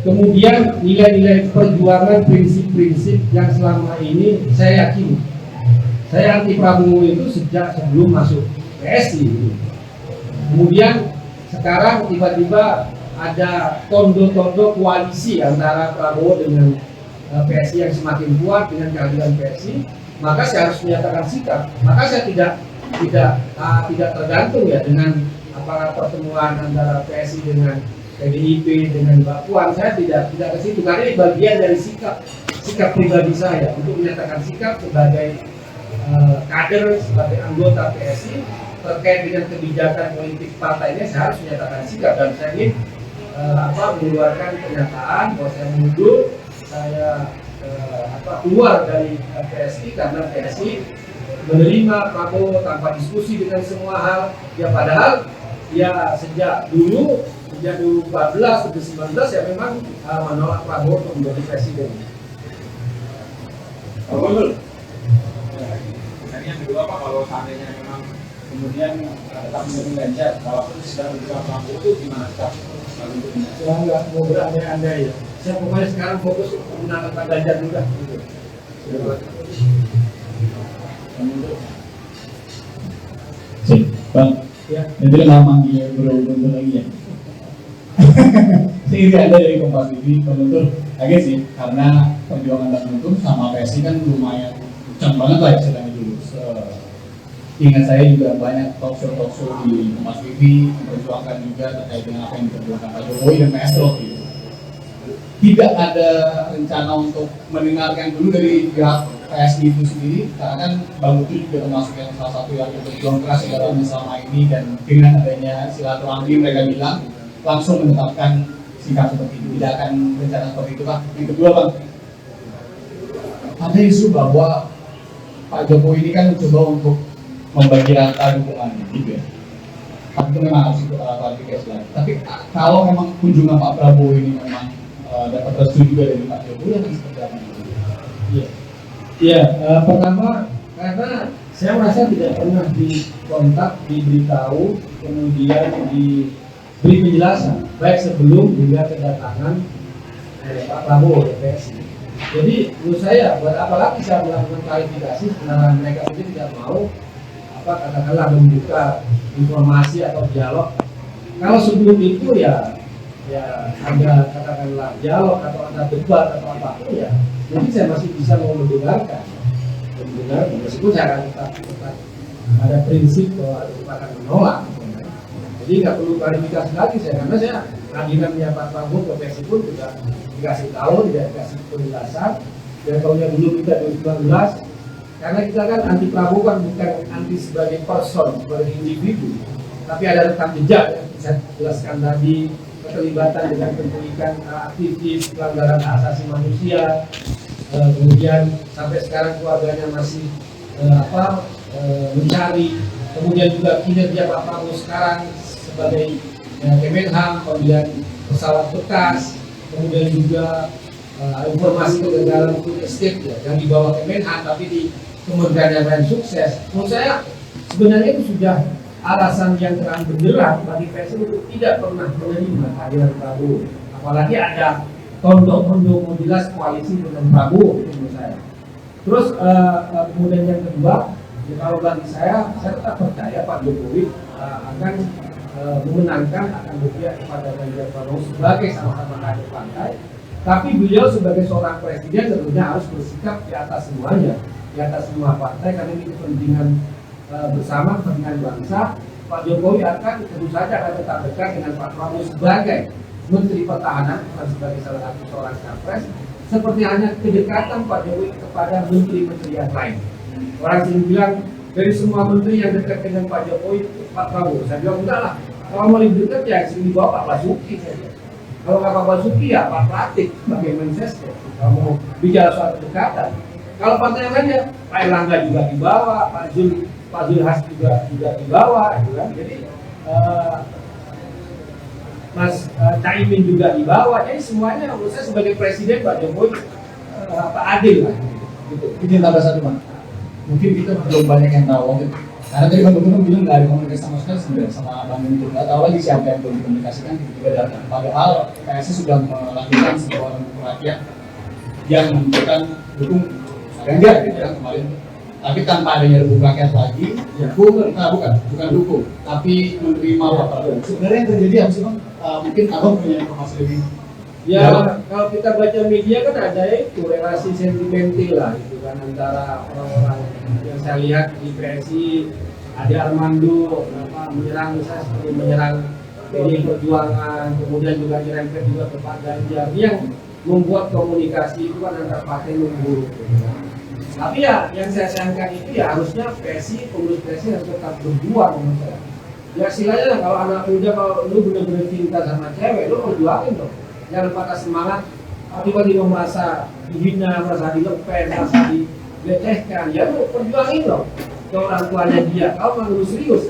Kemudian nilai-nilai perjuangan, prinsip-prinsip yang selama ini saya yakini, saya anti Prabowo itu sejak sebelum masuk PSI. Kemudian sekarang tiba-tiba ada tondo-tondo koalisi antara Prabowo dengan PSI yang semakin kuat dengan kehadiran PSI, maka saya harus menyatakan sikap. Maka saya tidak tergantung ya dengan apakah pertemuan antara PSI dengan PDIP dengan Mbak Puan. Saya tidak ke situ karena ini bagian dari sikap pribadi saya untuk menyatakan sikap sebagai kader, sebagai anggota PSI terkait dengan kebijakan politik partainya. Saya harus menyatakan sikap dan saya ingin mengeluarkan pernyataan bahwa saya mundur, saya keluar dari PSI karena PSI menerima Prabowo tanpa diskusi dengan semua hal. Ya padahal ya sejak 2014 sampai 2019 ya memang menolak Prabowo untuk menjadi presiden. Yang kedua Pak, kalau seandainya memang kemudian tetap mendukung Ganjar, walaupun sudah mendukung Prabowo itu gimana Pak? Saya nggak mau berandai-andai ya. Saya pokoknya sekarang fokus menggunakan Pak Ganjar juga. Sip, Bang. Ya. Nanti lah manggil bro lagi ya. Saya kira ada dari Kompas TV penutur agak sih, karena perjuangan dan penutur sama PSI kan lumayan kencang banget lah istilahnya dulu. Ingat saya juga banyak talk show di Kompas TV memperjuangkan juga terkait dengan apa yang diperjuangkan Pak Jokowi dan PS Rock gitu. Tidak ada rencana untuk mendengarkan dulu dari pihak PSI itu sendiri, karena kan Bang Lutfi juga termasuk yang salah satu yang berjuang keras dalam selama ini, dan dengan adanya silaturahmi mereka bilang langsung menetapkan sikap seperti itu, tidak akan rencana seperti itu Pak. Yang kedua Bang, ada isu bahwa Pak Jokowi ini kan mencoba untuk membagi rata dukungan gitu ya. Tapi itu memang harus klarifikasi lagi. Tapi kalau memang kunjungan Pak Prabowo ini memang dapat restu juga dari Pak Jokowi, yang seperti apa? Iya, pertama karena saya merasa tidak pernah dikontak, diberitahu, kemudian diberi penjelasan baik sebelum hingga kedatangan Pak Prabowo ke PSI. Jadi menurut saya buat apa lagi saya melakukan klarifikasi karena mereka saja tidak mau katakanlah membuka informasi atau dialog. Kalau sebelum itu ya ada katakanlah dialog atau ada debat atau apapun ya mungkin saya masih bisa mau mendengarkan, meskipun saya akan tetap ada prinsip bahwa kita akan menolak. Jadi nggak perlu klarifikasi lagi saya, karena saya hadirannya Pak Prabowo ke PSI pun juga dikasih tahu, tidak dikasih penjelasan. Dan kalau yang dulu kita 2019, karena kita kan anti Prabowo kan bukan anti sebagai person, sebagai individu, tapi ada rekam jejak yang saya jelaskan tadi, keterlibatan dengan penculikan aktivis, pelanggaran hak asasi manusia, kemudian sampai sekarang keluarganya masih mencari, kemudian juga kinerja Pak Prabowo sekarang sebagai Kemenhan, pembelian pesawat bekas, kemudian juga informasi kegagalan food estate ya, yang dibawa Kemenhan tapi di Kementerian yang lain sukses. Menurut saya sebenarnya itu sudah alasan yang terang benderang bagi PSI untuk tidak pernah menerima kehadiran Prabowo. Apalagi ada tondo-tondo jelas koalisi dengan Prabowo menurut saya. Terus kemudian yang kedua, ya kalau bagi saya tetap percaya Pak Jokowi akan memenangkan, akan berpihak kepada Ganjar Pranowo sebagai sama-sama kader partai. Tapi beliau sebagai seorang presiden tentunya harus bersikap di atas semuanya, di atas semua partai, karena ini kepentingan bersama, kepentingan bangsa. Pak Jokowi akan tentu saja akan tetap dekat dengan Pak Prabowo sebagai Menteri Pertahanan, bukan sebagai salah satu seorang capres, seperti hanya kedekatan Pak Jokowi kepada menteri-menteri yang lain. Orang sering bilang dari semua menteri yang dekat dengan Pak Jokowi, Pak Prabowo. Saya bilang enggak lah, kalau mau lebih dekat ya sering dibawa Pak Basuki saja. Kalau nggak Pak Basuki ya Pak Pratik sebagai Mensesnek. Kalau mau bicara soal kedekatan, kalau partai yang lain ya Pak Erlangga juga dibawa, Pak Zulhas juga dibawa, gitu kan. Jadi Mas Caimin juga dibawa. Jadi semuanya menurut saya sebagai presiden Pak Jokowi adil lah. Gitu. Ini tambah satu Pak. Mungkin kita belum banyak yang tahu. Karena tadi Bang Gubernur bilang nggak ada komunikasi sama sekali sebenarnya sama Bang Guntur. Nggak tahu lagi siapa yang belum dikomunikasikan juga datang. Padahal PSI sudah melakukan sebuah rakyat yang menentukan dukung Ganjar gitu ya kemarin. Tapi tanpa adanya dukung rakyat lagi, ya bukan dukung, tapi menerima Pak Prabowo. Sebenarnya yang terjadi apa sih Bang? Mungkin Abang punya informasi lebih. Ya, kalau kita baca media kan ada itu relasi sentimental lah itu kan antara orang-orang yang saya lihat di PSI, ada Armando menyerang saya seperti menyerang PDI Perjuangan, kemudian juga nyerempet juga ke Pak Ganjar yang membuat komunikasi itu kan antar partai memburuk. Tapi ya yang saya sayangkan itu ya harusnya PSI, pengurus PSI harus tetap berjuang menurut saya. Ya istilahnya kalau anak muda kalau lu benar-benar cinta sama cewek, lu perjuangin dong. Jangan patah semangat, tiba-tiba merasa dihina, merasa dilepeh, merasa dilecehkan. Ya lu perjuangin dong ke orang tuanya dia. Kalau memang lu serius,